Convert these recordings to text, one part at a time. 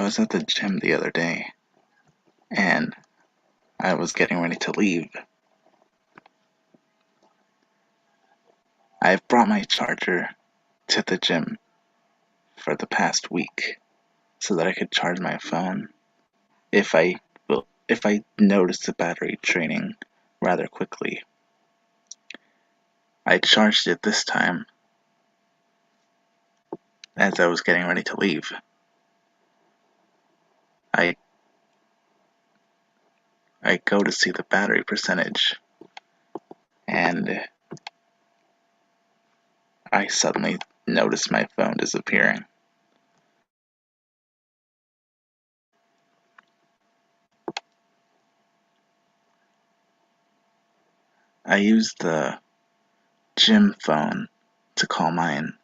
was at the gym the other day and I was getting ready to leave. I've brought my charger to the gym for the past week so that I could charge my phone if I notice the battery draining rather quickly. I charged it this time as I was getting ready to leave. I I go to see the battery percentage and I suddenly notice my phone disappearing. I used the gym phone to call mine.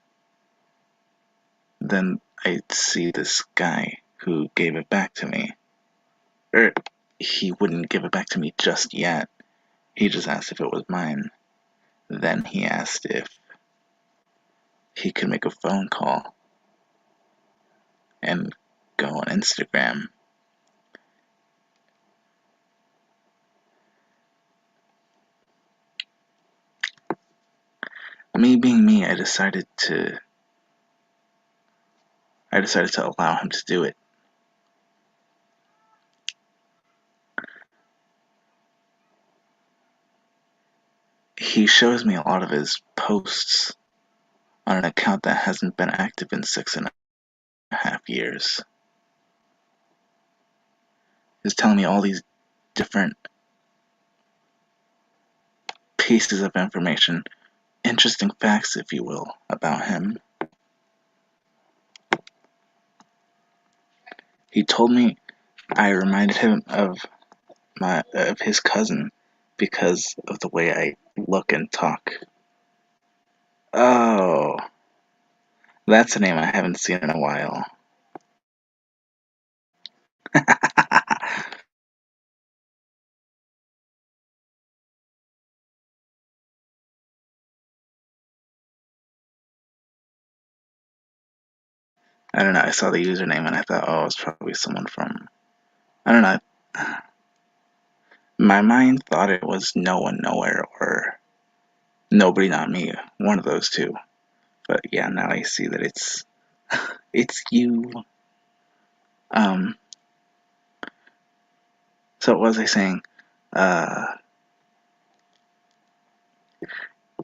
Then I see this guy who gave it back to me. Er, he wouldn't give it back to me just yet. He just asked if it was mine. Then he asked if he could make a phone call and go on Instagram. Me being me, I decided to allow him to do it. He shows me a lot of his posts on an account that hasn't been active in 6.5 years. He's telling me all these different pieces of information, interesting facts, if you will, about him. He told me I reminded him of his cousin because of the way I look and talk. Oh, that's a name I haven't seen in a while. I don't know, I saw the username and I thought, oh, it's probably someone from, I don't know. My mind thought it was No One Nowhere or Nobody Not Me, one of those two. But yeah, now I see that it's you. Um, so what was I saying?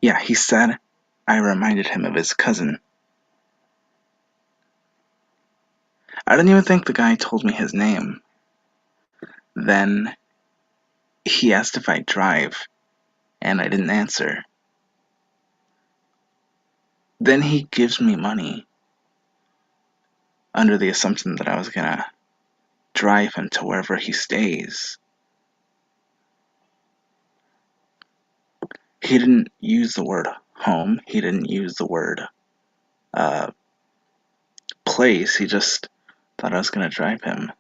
Yeah, he said I reminded him of his cousin. I don't even think the guy told me his name. Then he asked if I drive, and I didn't answer. Then he gives me money under the assumption that I was gonna drive him to wherever he stays. He didn't use the word home. He didn't use the word uh, place. He just thought I was gonna drive him.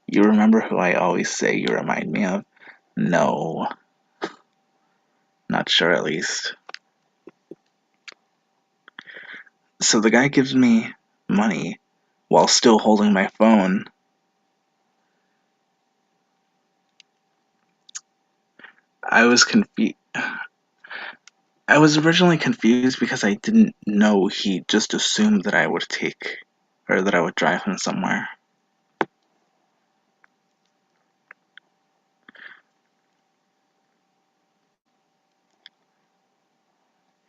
You remember who I always say you remind me of? No, not sure at least. So the guy gives me money while still holding my phone. I was confused. I was originally confused because I didn't know he just assumed that I would take or that I would drive him somewhere.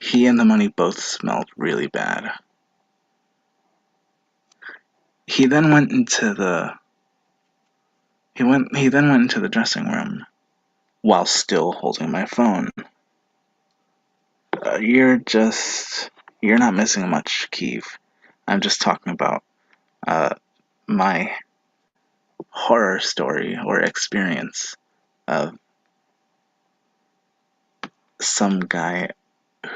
He and the money both smelled really bad. He then went into the he then went into the dressing room while still holding my phone. You're not missing much, Keeve. I'm just talking about uh, my horror story or experience of some guy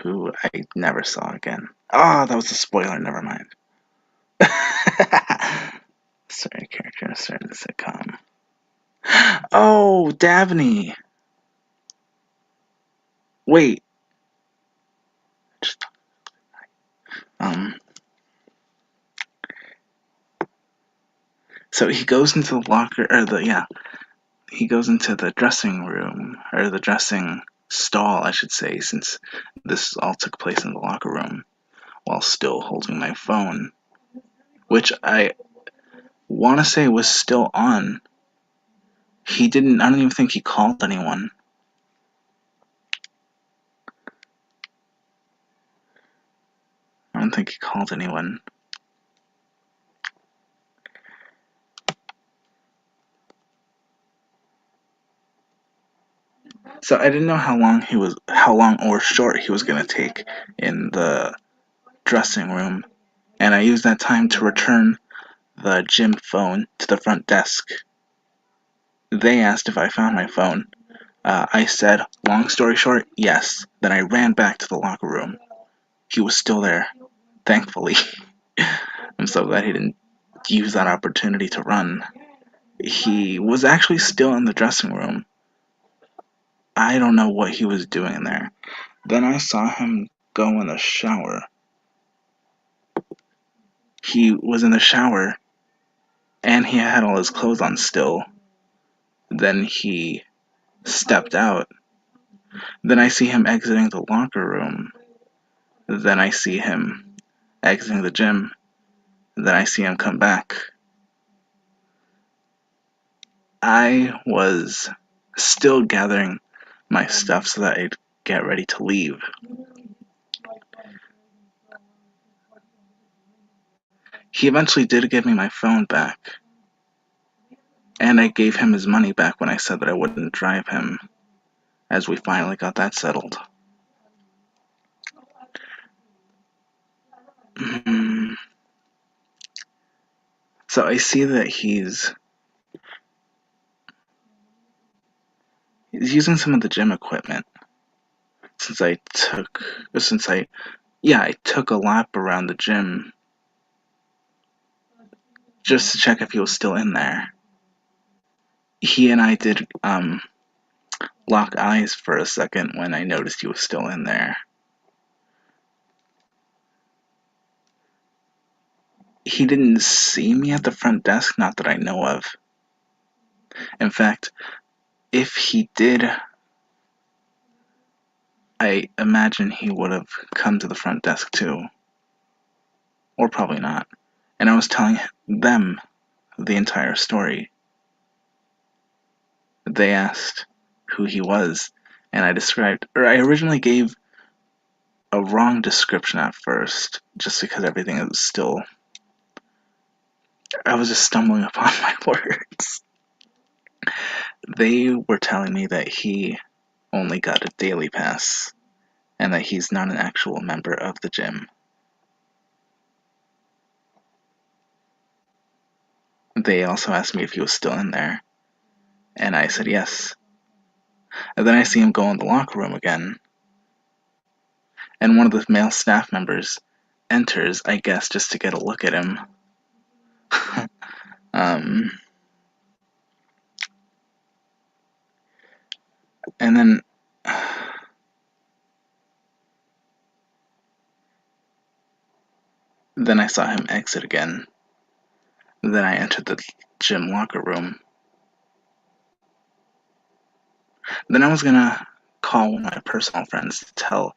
who I never saw again. Oh, that was a spoiler, never mind. Certain character in a certain sitcom. Oh, Dabney! Wait. So he goes into the locker, he goes into the dressing room, or the dressing stall, I should say, since this all took place in the locker room, while still holding my phone, which I want to say was still on. I don't even think he called anyone. I don't think he called anyone. So I didn't know how long or short he was gonna take in the dressing room, and I used that time to return the gym phone to the front desk. They asked if I found my phone. I said, long story short, yes. Then I ran back to the locker room. He was still there, thankfully. I'm so glad he didn't use that opportunity to run. He was actually still in the dressing room. I don't know what he was doing in there. Then I saw him go in the shower. He was in the shower and he had all his clothes on still. Then he stepped out. Then I see him exiting the locker room. Then I see him exiting the gym. Then I see him come back. I was still gathering my stuff so that I'd get ready to leave. He eventually did give me my phone back, and I gave him his money back when I said that I wouldn't drive him, as we finally got that settled. So I see that he's using some of the gym equipment since I took a lap around the gym just to check if he was still in there. He and I did lock eyes for a second when I noticed he was still in there. He didn't see me at the front desk, not that I know of. In fact, if he did, I imagine he would have come to the front desk too. Or probably not. And I was telling them the entire story. They asked who he was, and I originally gave a wrong description at first, just because everything is still. I was just stumbling upon my words. They were telling me that he only got a daily pass, and that he's not an actual member of the gym. They also asked me if he was still in there, and I said yes. And then I see him go in the locker room again, and one of the male staff members enters, I guess, just to get a look at him. And then I saw him exit again. Then I entered the gym locker room. Then I was gonna call one of my personal friends to tell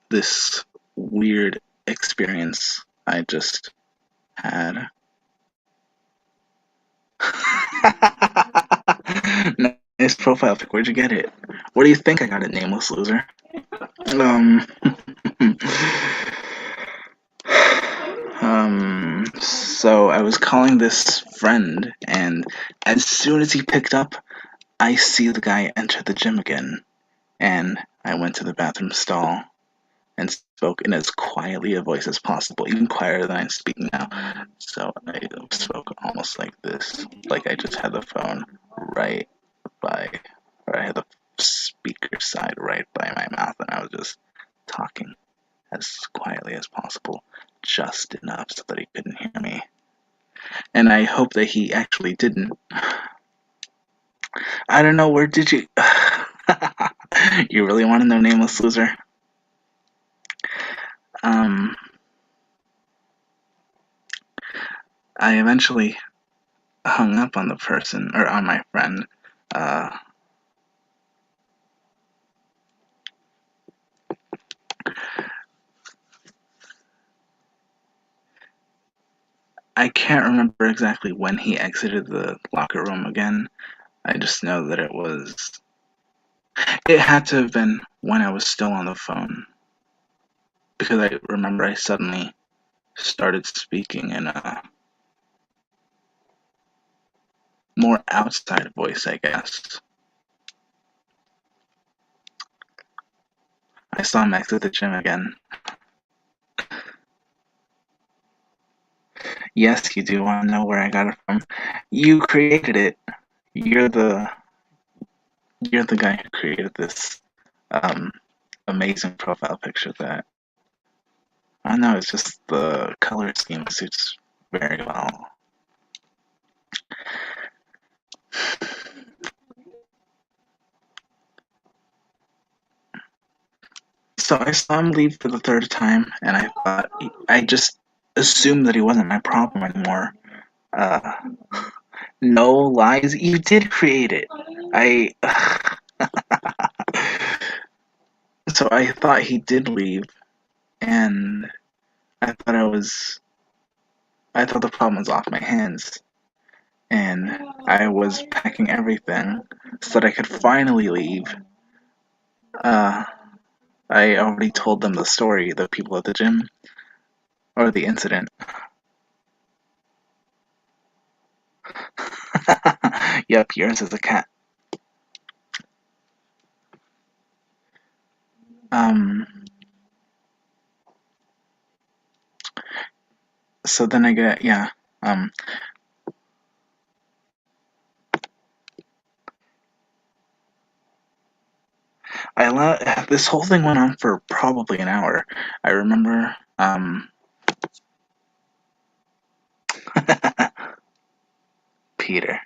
this weird experience I just had. Nice profile pic. Where'd you get it? What do you think I got it, nameless loser? Um, so I was calling this friend, and as soon as he picked up, I see the guy enter the gym again, and I went to the bathroom stall and spoke in as quietly a voice as possible, even quieter than I'm speaking now. So I spoke almost like this, like I just had the phone right by, or I had the speaker side right by my mouth, and I was just talking as quietly as possible, just enough so that he couldn't hear me. And I hope that he actually didn't. I don't know, where did you... You really want to know, nameless loser? I eventually hung up on the person, or on my friend. Uh, I can't remember exactly when he exited the locker room again. I just know that it had to have been when I was still on the phone. Because I remember I suddenly started speaking in a more outside voice, I guess. I saw him exit the gym again. Yes, you do want to know where I got it from. You created it. You're the you're the guy who created this um, amazing profile picture that I don't know, it's just the color scheme suits very well. So I saw him leave for the third time, and I just assumed that he wasn't my problem anymore. Uh, no lies, you did create it. I so I thought he did leave, and I thought I thought the problem was off my hands, and I was packing everything so that I could finally leave. Uh, I already told them the story, the people at the gym, or the incident. Yep, yours is a cat. Um, so then I get, yeah, um, this whole thing went on for probably an hour. I remember, Peter.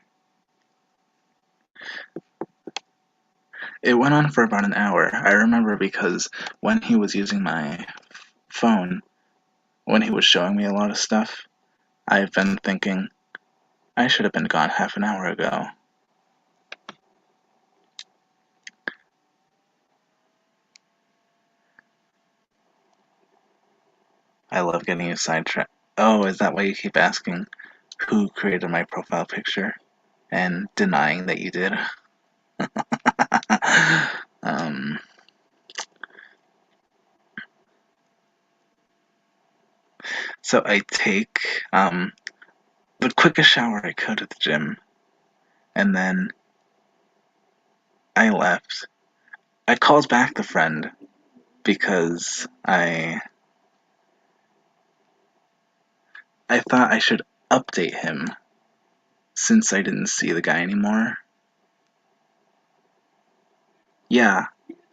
It went on for about an hour. I remember because when he was using my phone, when he was showing me a lot of stuff, I've been thinking, I should have been gone half an hour ago. I love getting you sidetracked. Oh, is that why you keep asking who created my profile picture and denying that you did? um, so I take the quickest shower I could at the gym, and then I left. I called back the friend because I thought I should update him since I didn't see the guy anymore. Yeah,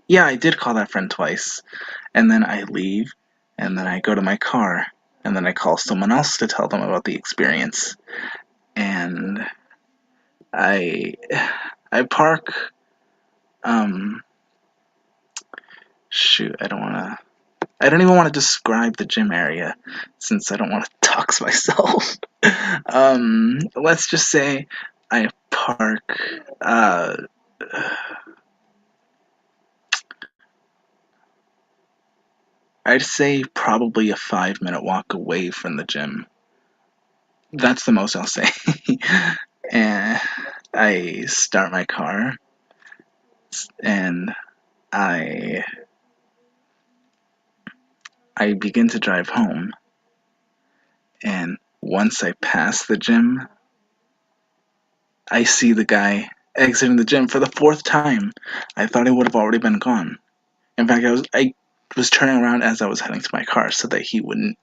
yeah, I did call that friend twice, and then I leave, and then I go to my car, and then I call someone else to tell them about the experience, and I I park. Um, shoot, I don't even want to describe the gym area since I don't want to dox myself. Let's just say I park. I'd say probably a 5 minute walk away from the gym. That's the most I'll say. And I start my car and I I begin to drive home. And once I pass the gym, I see the guy exiting the gym for the fourth time. I thought he would have already been gone. In fact, I was turning around as I was heading to my car so that he wouldn't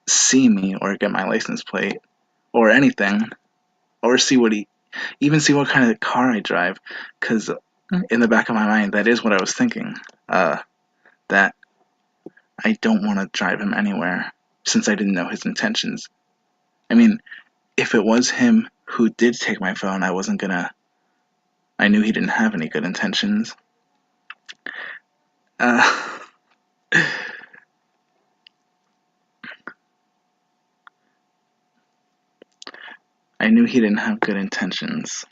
see me or get my license plate or anything or see what kind of car I drive. Because in the back of my mind, that is what I was thinking. That I don't want to drive him anywhere since I didn't know his intentions. I mean, if it was him who did take my phone, I wasn't gonna. I knew he didn't have any good intentions. Uh, I knew he didn't have good intentions.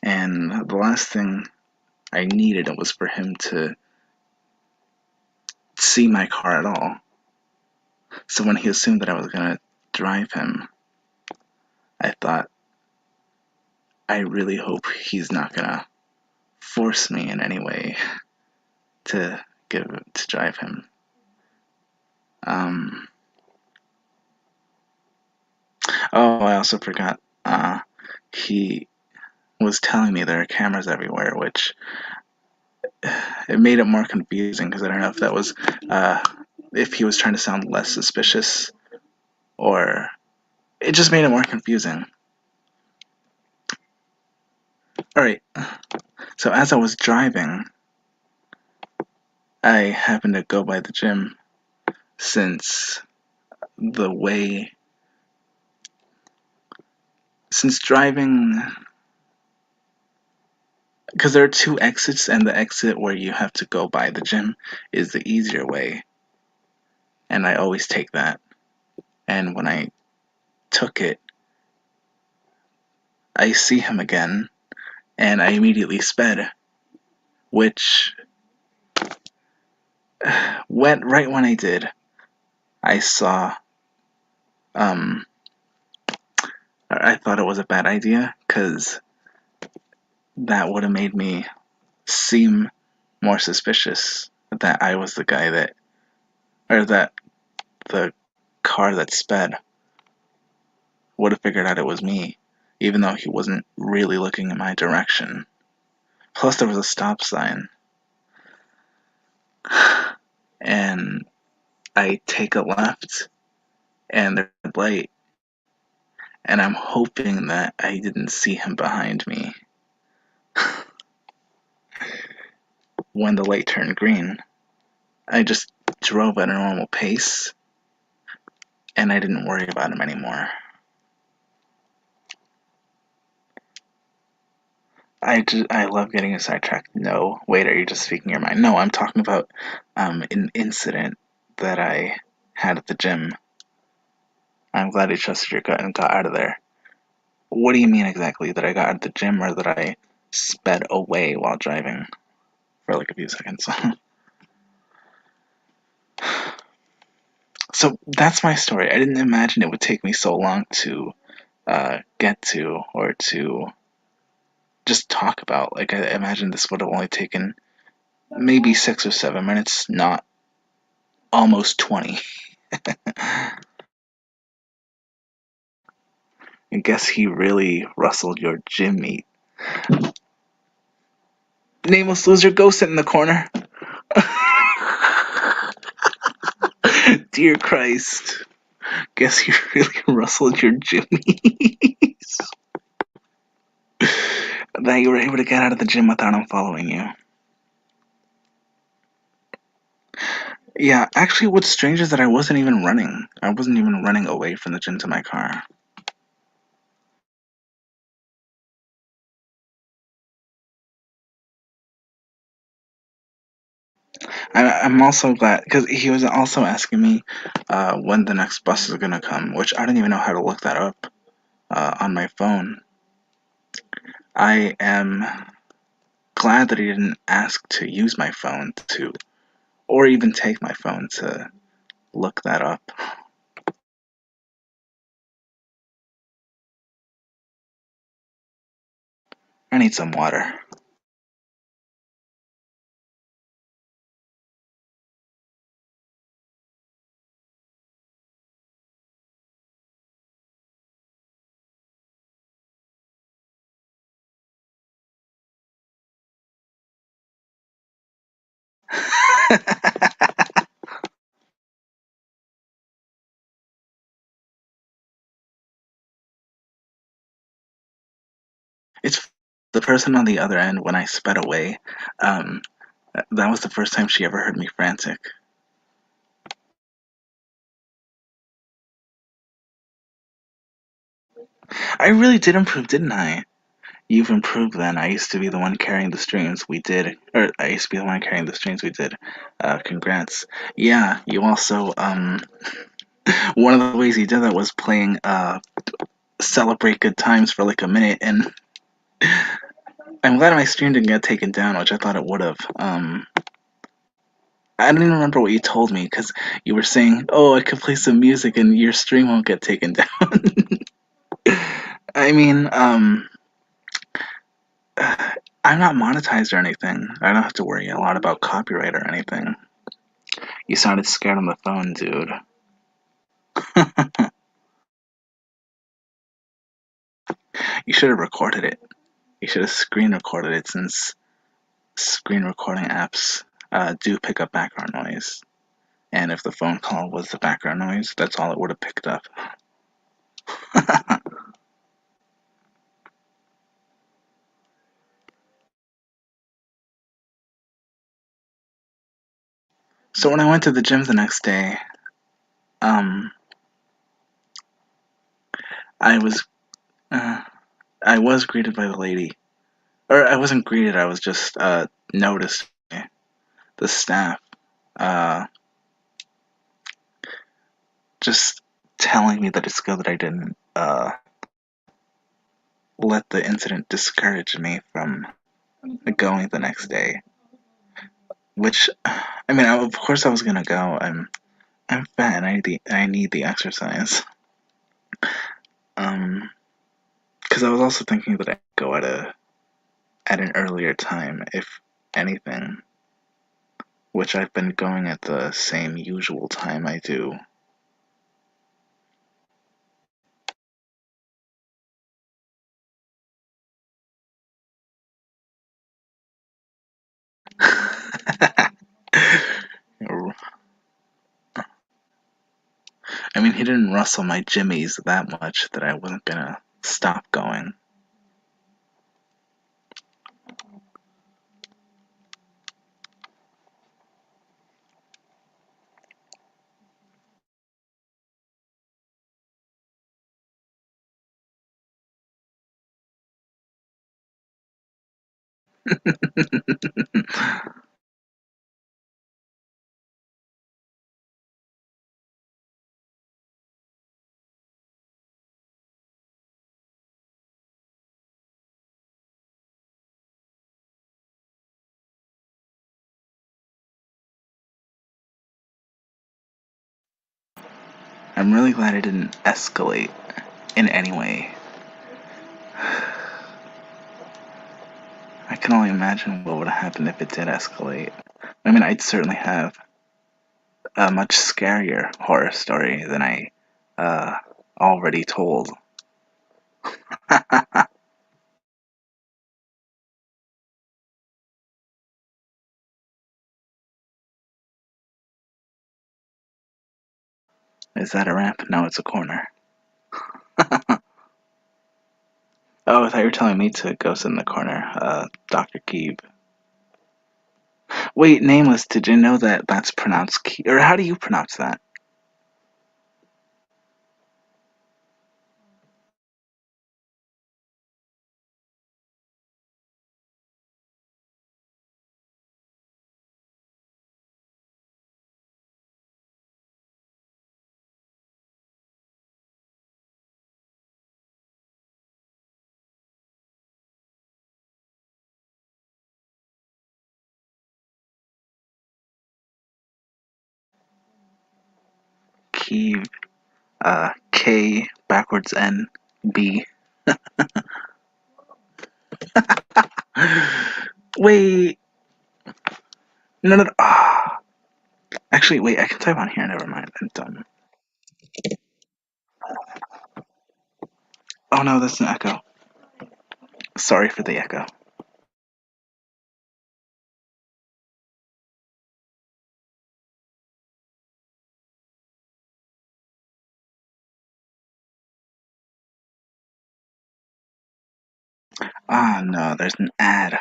And the last thing I needed was for him to see my car at all. So when he assumed that I was going to drive him, I thought, I really hope he's not going to force me in any way to drive him. Oh, I also forgot. He was telling me there are cameras everywhere, which it made it more confusing because I don't know if that was if he was trying to sound less suspicious or it just made it more confusing. All right. So as I was driving, I happened to go by the gym since the way since driving because there are two exits and the exit where you have to go by the gym is the easier way and I always take that. And when I took it, I see him again and I immediately sped, which went right when I did. I saw I thought it was a bad idea because that would have made me seem more suspicious that I was the guy that, or that the car that sped would have figured out it was me, even though he wasn't really looking in my direction. Plus, there was a stop sign. And I take a left, and there's a light, and I'm hoping that I didn't see him behind me. When the light turned green, I just drove at a normal pace, and I didn't worry about him anymore. I love getting sidetracked. No, wait, are you just speaking your mind? No, I'm talking about an incident that I had at the gym. I'm glad you trusted your gut and got out of there. What do you mean exactly? That I got out of the gym or that I sped away while driving for like a few seconds? So that's my story. I didn't imagine it would take me so long to get to or to just talk about. Like, I imagined this would have only taken maybe 6 or 7 minutes, not almost 20. I guess he really rustled your gym meat. Nameless loser, go sit in the corner. Dear Christ. Guess he really rustled your gym meat. That you were able to get out of the gym without him following you. Yeah, actually, what's strange is that I wasn't even running. I wasn't even running away from the gym to my car. I'm also glad because he was also asking me when the next bus is gonna come, which I don't even know how to look that up on my phone. I am glad that he didn't ask to use my phone to, or even take my phone to look that up. I need some water. It's the person on the other end when I sped away. Um, that was the first time she ever heard me frantic. I really did improve, didn't I? You've improved then. I used to be the one carrying the streams. We did. Or I used to be the one carrying the streams. We did. Congrats. Yeah, you also, One of the ways he did that was playing Celebrate Good Times for like a minute, and I'm glad my stream didn't get taken down, which I thought it would have. I don't even remember what you told me because you were saying, "Oh, I could play some music and your stream won't get taken down." I mean, I'm not monetized or anything. I don't have to worry a lot about copyright or anything. You sounded scared on the phone, dude. You should have recorded it. You should have screen recorded it since screen recording apps do pick up background noise. And if the phone call was the background noise, that's all it would have picked up. So when I went to the gym the next day, um, I was uh, I was greeted by the lady, or I wasn't greeted. I was just noticed by the staff, uh, just telling me that it's good that I didn't let the incident discourage me from going the next day. Which, I mean, of course I was gonna go. I'm fat and I need the exercise. Um, because I was also thinking that I'd go at an earlier time, if anything, which I've been going at the same usual time I do. I mean, he didn't rustle my jimmies that much that I wasn't gonna stop going. I'm really glad it didn't escalate in any way. I can only imagine what would have happened if it did escalate. I mean, I'd certainly have a much scarier horror story than I uh, already told. Is that a ramp? No, it's a corner. Oh, I thought you were telling me to go sit in the corner, Dr. Keeb. Wait, Nameless, did you know that that's pronounced Keeb? Or how do you pronounce that? Keeb, K backwards N B. Wait, no, no, no. Ah. Actually, wait, I can type on here. Never mind, I'm done. Oh no, that's an echo. Sorry for the echo. Ah, no, there's an ad.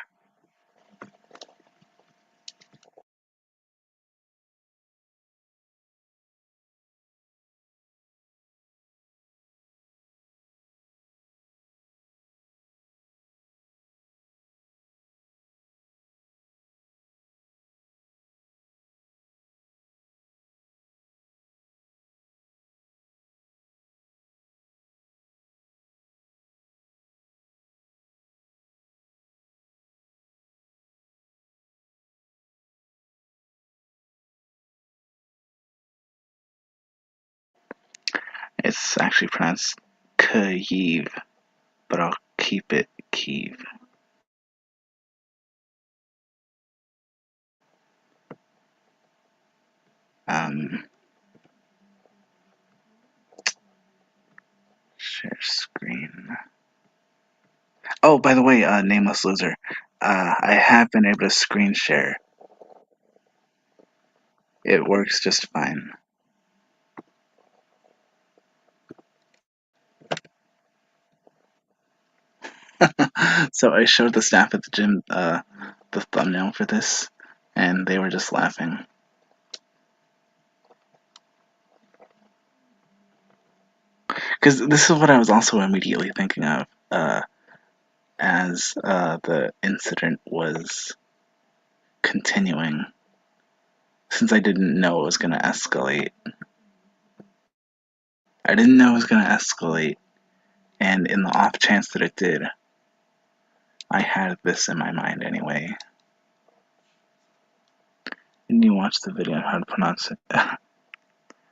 It's actually pronounced Kyiv, but I'll keep it Kyiv. Um, Share screen. Oh, by the way, nameless loser. I have been able to screen share. It works just fine. So I showed the staff at the gym the thumbnail for this, and they were just laughing. Because this is what I was also immediately thinking of as the incident was continuing, since I didn't know it was going to escalate. I didn't know it was going to escalate, and in the off chance that it did, I had this in my mind anyway. Didn't you watch the video on how to pronounce it?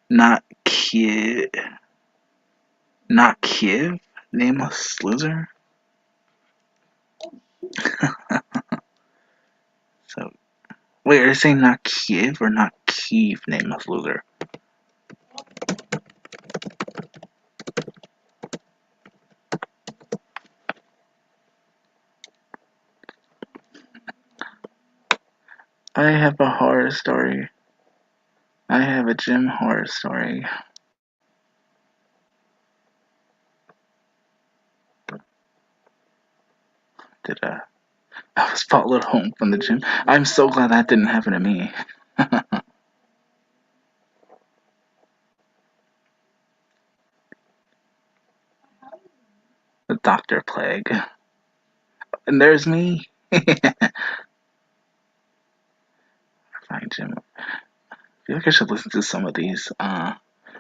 Not Kiev. Not Kiev? Nameless loser? So, wait, are you saying not Kiev or not Kiev, nameless loser? I have a horror story. I have a gym horror story. Did I was followed home from the gym. I'm so glad that didn't happen to me. The Doctor Plague. And there's me. Fine, Jim. I feel like I should listen to some of these. I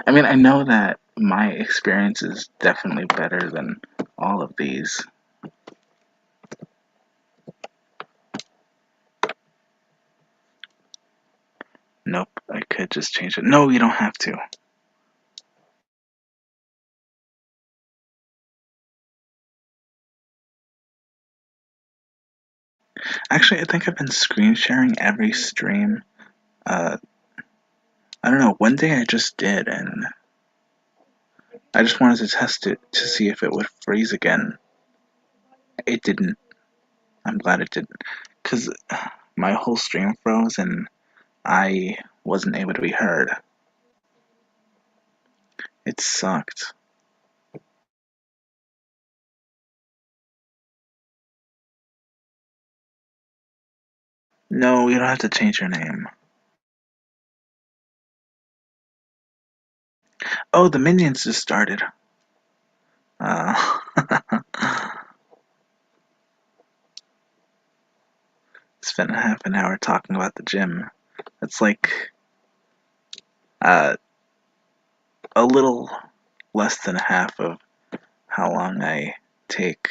mean, I know that my experience is definitely better than all of these. Nope, I could just change it. No, you don't have to. Actually, I think I've been screen sharing every stream. Uh, I don't know. One day I just did, and I just wanted to test it to see if it would freeze again. It didn't. I'm glad it didn't. Because my whole stream froze and I wasn't able to be heard. It sucked. No, you don't have to change your name. Oh, the minions just started. Uh, spent half an hour talking about the gym. It's like uh, a little less than half of how long I take.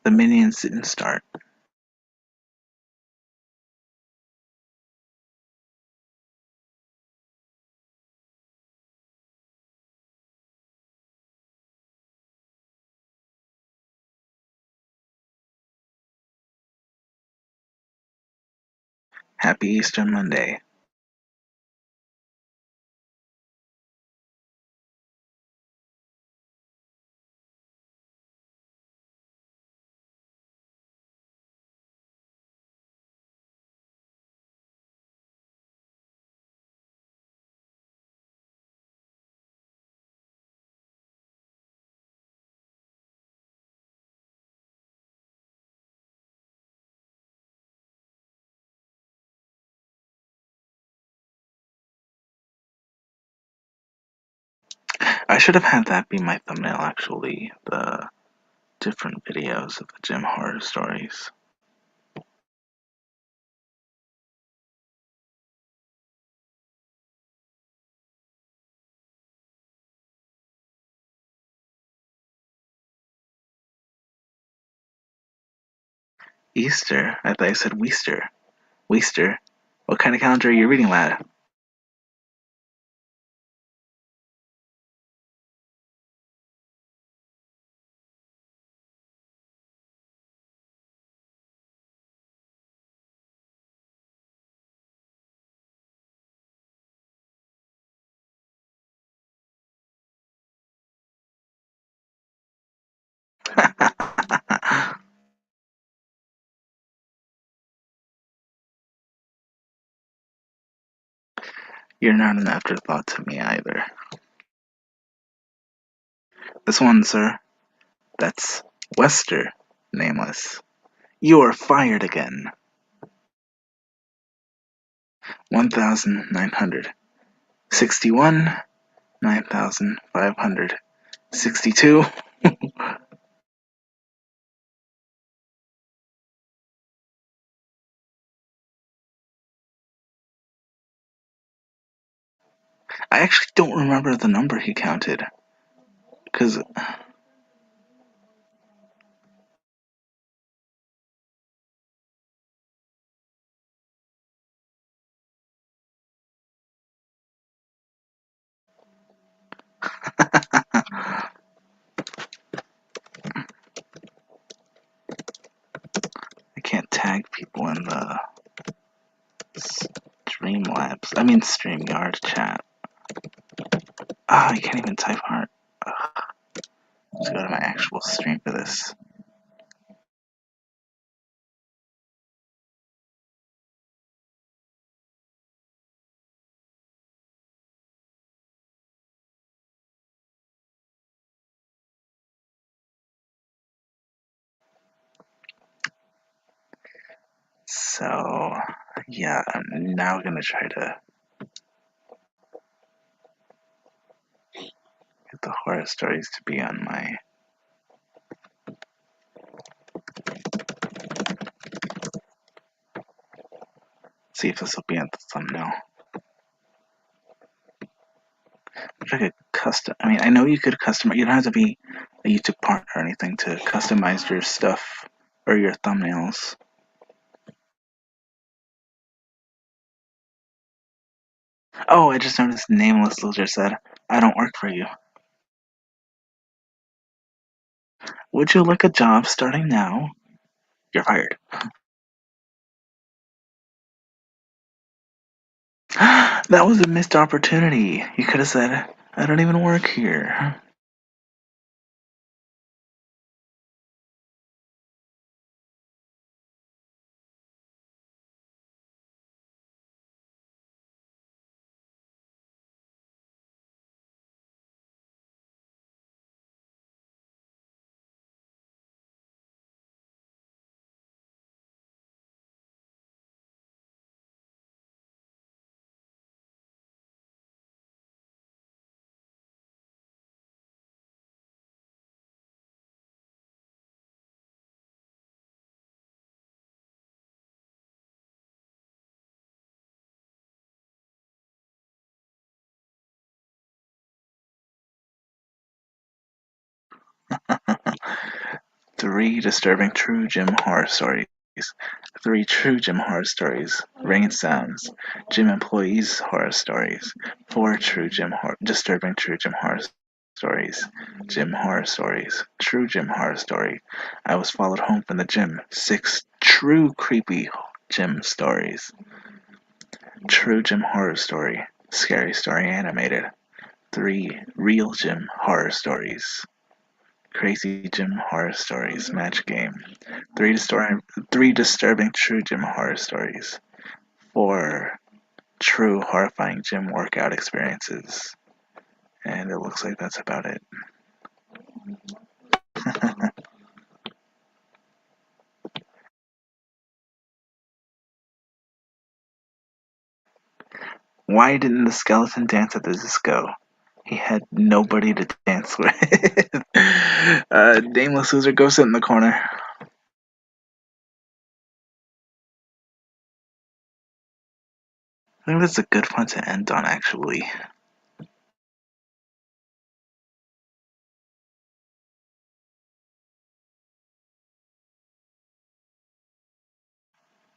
The minions didn't start. Happy Easter Monday. I should have had that be my thumbnail actually. The different videos of the gym horror stories. Easter? I thought you said Weester. Weester? What kind of calendar are you reading, lad? You're not an afterthought to me either. This one, sir, that's Wester, nameless. You are fired again. 1,961, 9,562. I actually don't remember the number he counted. Because I can't tag people in the Streamlabs. I mean, StreamYard chat. Ah, I can't even type heart. Ugh. Let's go to my actual stream for this. So, yeah, I'm now gonna try to get the horror stories to be on my. See if this will be on the thumbnail. If I could custom. I mean, I know you could customize. You don't have to be a YouTube partner or anything to customize your stuff or your thumbnails. Oh, I just noticed Nameless Loser said, I don't work for you. Would you like a job starting now? You're fired. That was a missed opportunity. You could have said, I don't even work here. Three disturbing true Jim horror stories. Three true Jim horror stories. Rain sounds. Gym employees horror stories. Four true disturbing true Jim horror stories. Gym horror stories. True Jim horror story. I was followed home from the gym. Six true creepy Jim stories. True Jim horror story. Scary story animated. Three real Jim horror stories. Crazy Jim horror stories match game. Three disturbing true gym horror stories. Four true horrifying gym workout experiences. And it looks like that's about it. Why didn't the skeleton dance at the disco? He had nobody to dance with. Nameless loser, go sit in the corner. I think that's a good one to end on, actually.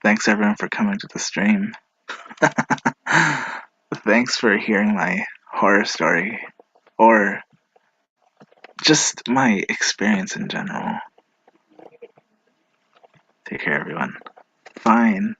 Thanks everyone for coming to the stream. Thanks for hearing my horror story, or just my experience in general. Take care, everyone. Fine.